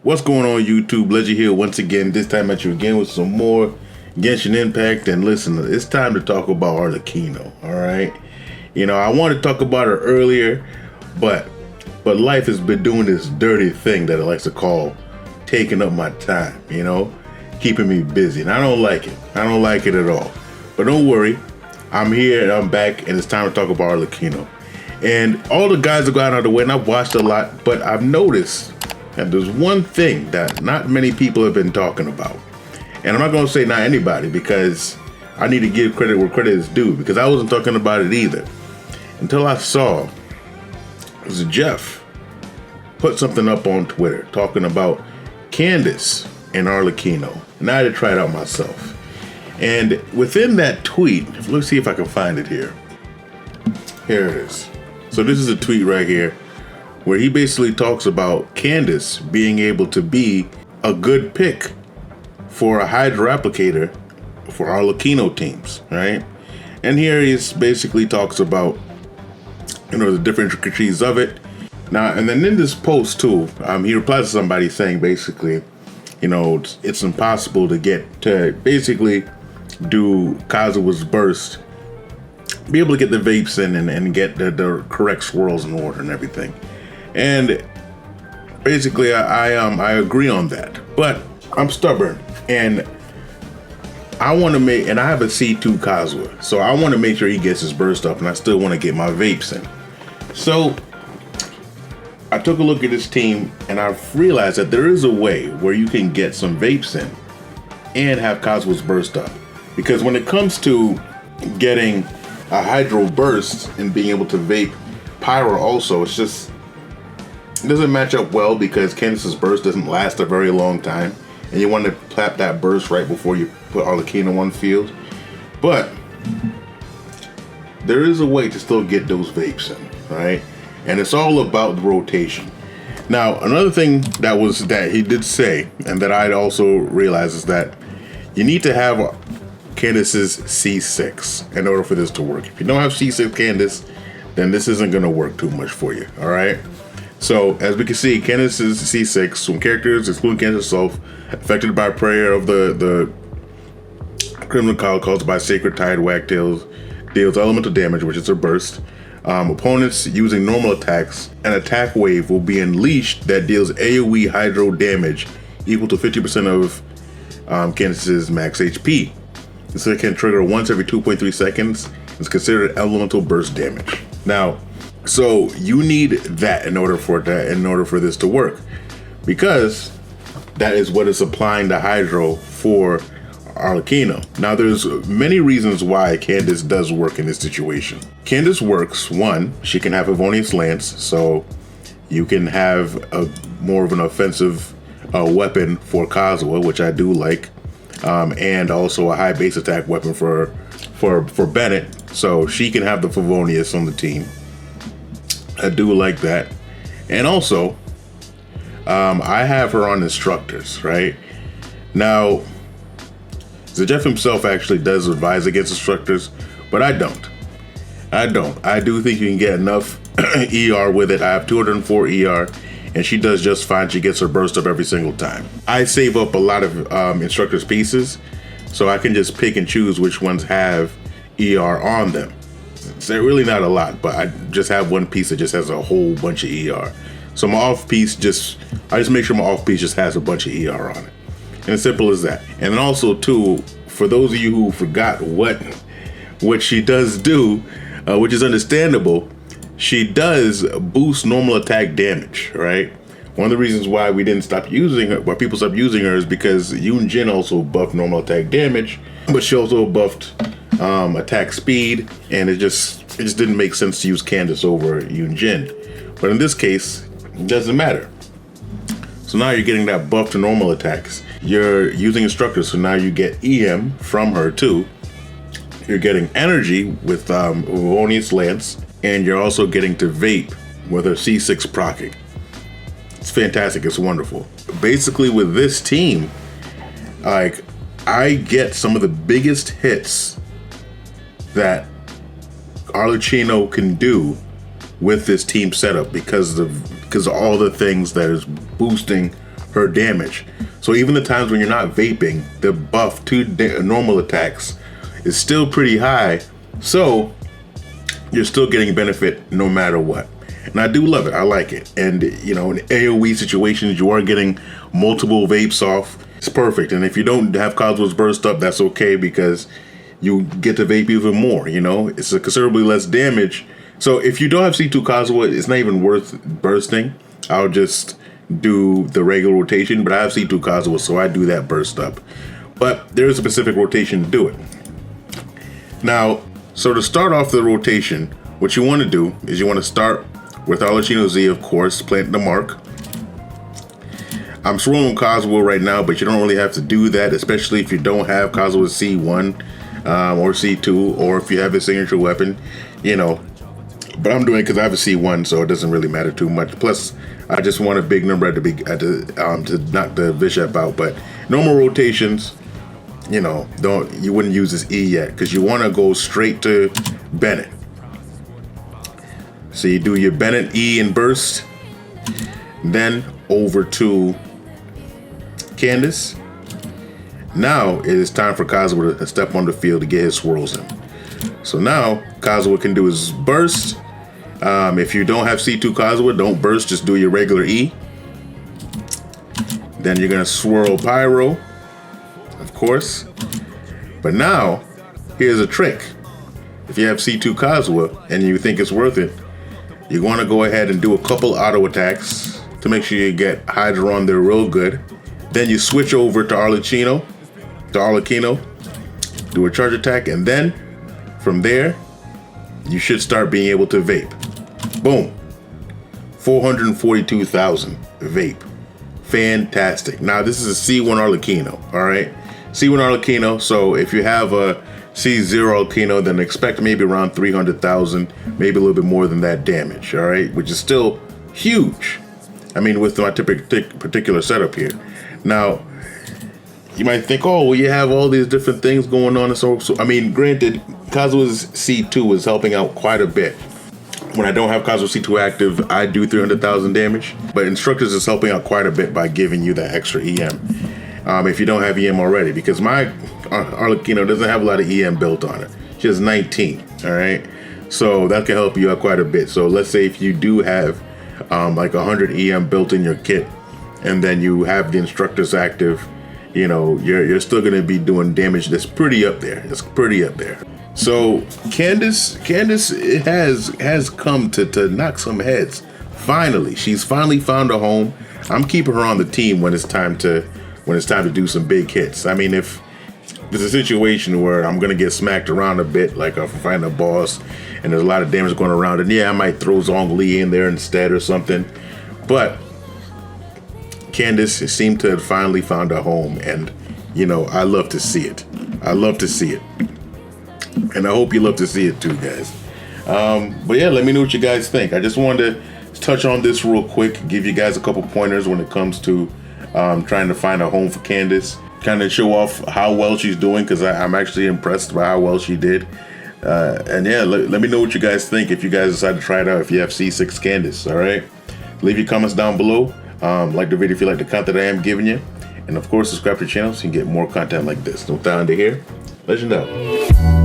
What's going on, YouTube? Ledger here once again, this time at you again with some more Genshin Impact. And listen, it's time to talk about Arlecchino, alright? You know, I wanted to talk about her earlier, but life has been doing this dirty thing that it likes to call taking up my time, you know? Keeping me busy, and I don't like it. I don't like it at all. But don't worry, I'm here and I'm back, and it's time to talk about Arlecchino. And all the guys have gone out of the way, and I've watched a lot, but I've noticed that there's one thing that not many people have been talking about. And I'm not going to say not anybody, because I need to give credit where credit is due, because I wasn't talking about it either. Until I saw Jeff put something up on Twitter talking about Candace and Arlecchino. And I had to try it out myself. And within that tweet, let's see if I can find it here. Here it is. So this is a tweet right here where he basically talks about Candace being able to be a good pick for a Hydra applicator for Arlecchino teams, right? And here he basically talks about, you know, the different intricacies of it. Now, and then in this post too, he replies to somebody saying basically, you know, it's impossible to get to basically do Kazuha's burst, be able to get the vapes in and get the correct swirls in order and everything. And basically, I agree on that, but I'm stubborn, and I want to make, and I have a C2 Kazuha, so I want to make sure he gets his burst up, and I still want to get my vapes in. So I took a look at this team, and I've realized that there is a way where you can get some vapes in and have Kazuha's burst up, because when it comes to getting a Hydro burst and being able to vape Pyro also, it doesn't match up well, because Candace's burst doesn't last a very long time, and you want to clap that burst right before you put Arlecchino on field. But there is a way to still get those vapes in, right? And it's all about the rotation. Now, another thing that he did say, and that I'd also realized, is that you need to have Candace's C6 in order for this to work. If you don't have C6 Candace, then this isn't going to work too much for you, all right? So, as we can see, Candace's C6, when characters, excluding Candace herself, affected by prayer of the criminal call caused by sacred tide wagtails, deals elemental damage, which is a burst. Opponents using normal attacks, an attack wave will be unleashed that deals AoE Hydro damage equal to 50% of Candace's max HP. This can trigger once every 2.3 seconds. It's considered elemental burst damage. Now, so you need that in order for this to work, because that is what is supplying the Hydro for Arlecchino. Now, there's many reasons why Candace does work in this situation. Candace works, one, she can have Favonius Lance, so you can have a more of an offensive weapon for Kazuha, which I do like, and also a high base attack weapon for Bennett, so she can have the Favonius on the team. I do like that. And also, I have her on instructors, right? Now, Jeff himself actually does advise against instructors, but I don't. I do think you can get enough ER with it. I have 204 ER, and she does just fine. She gets her burst up every single time. I save up a lot of instructors' pieces, so I can just pick and choose which ones have ER on them. It's really not a lot, but I just have one piece that just has a whole bunch of ER. So my off piece I just make sure my off piece just has a bunch of ER on it. And as simple as that. And then also too, for those of you who forgot what she does do, which is understandable, she does boost normal attack damage, right? One of the reasons why we didn't stop using her, why people stopped using her, is because Yoon Jin also buffed normal attack damage, but she also buffed attack speed, and it just didn't make sense to use Candace over Yoon Jin. But in this case, it doesn't matter. So now you're getting that buff to normal attacks. You're using instructors, so now you get EM from her too. You're getting energy with Favonius Lance, and you're also getting to vape with her C6 proccing. It's fantastic. It's wonderful. Basically, with this team, like, I get some of the biggest hits that Arlecchino can do with this team setup because of all the things that is boosting her damage. So even the times when you're not vaping, the buff to normal attacks is still pretty high. So you're still getting benefit no matter what. And I do love it. I like it. And you know, in AoE situations, you are getting multiple vapes off. It's perfect. And if you don't have Kazuha's burst up, that's okay, because you get to vape even more. You know, it's a considerably less damage. So if you don't have C2 Kazuha, it's not even worth bursting. I'll just do the regular rotation, but I have C2 Kazuha, so I do that burst up. But there is a specific rotation to do it. Now, so to start off the rotation, what you want to do is you want to start with Arlecchino Z, of course, planting the mark. I'm swirling Kazuha right now, but you don't really have to do that, especially if you don't have Kazuha C1 or C2, or if you have a signature weapon, you know. But I'm doing it because I have a C1, so it doesn't really matter too much. Plus, I just want a big number to knock the bishop out. But normal rotations, you know, you wouldn't use this E yet, because you want to go straight to Bennett. So you do your Bennett E and burst, then over to Candace. Now it is time for Kazuha to step on the field to get his swirls in. So now Kazuha can do his burst. If you don't have C2 Kazuha, don't burst, just do your regular E. Then you're gonna swirl Pyro, of course. But now, here's a trick. If you have C2 Kazuha and you think it's worth it, you want to go ahead and do a couple auto attacks to make sure you get Hydra on there real good. Then you switch over to Arlecchino, do a charge attack, and then from there, you should start being able to vape. Boom. 442,000 vape. Fantastic. Now this is a C1 Arlecchino, all right? C1 Arlecchino, so if you have a C0 Arlecchino, then expect maybe around 300,000, maybe a little bit more than that damage, all right? Which is still huge. I mean, with my particular setup here. Now, you might think, oh, well, you have all these different things going on. And so I mean, granted, Kazuha's C2 is helping out quite a bit. When I don't have Kazuha C2 active, I do 300,000 damage. But Instructors is helping out quite a bit by giving you that extra EM. If you don't have EM already, because my Arlecchino doesn't have a lot of EM built on it. She has 19, all right? So that can help you out quite a bit. So let's say if you do have like 100 EM built in your kit, and then you have the Instructors active, you know, you're still gonna be doing damage that's pretty up there. It's pretty up there. So Candace has come to knock some heads. Finally, she's finally found a home. I'm keeping her on the team when it's time to do some big hits. I mean, if there's a situation where I'm gonna get smacked around a bit, like if I'm fighting a boss and there's a lot of damage going around, and yeah, I might throw Zhongli in there instead or something. But Candace seemed to have finally found a home, and you know, I love to see it. I love to see it. And I hope you love to see it too, guys. But yeah, let me know what you guys think. I just wanted to touch on this real quick, give you guys a couple pointers when it comes to trying to find a home for Candace. Kind of show off how well she's doing, because I'm actually impressed by how well she did. And yeah, let me know what you guys think if you guys decide to try it out, if you have C6 Candace, all right? Leave your comments down below. Like the video if you like the content I am giving you. And of course, subscribe to the channel so you can get more content like this. No time to hear. Legend out.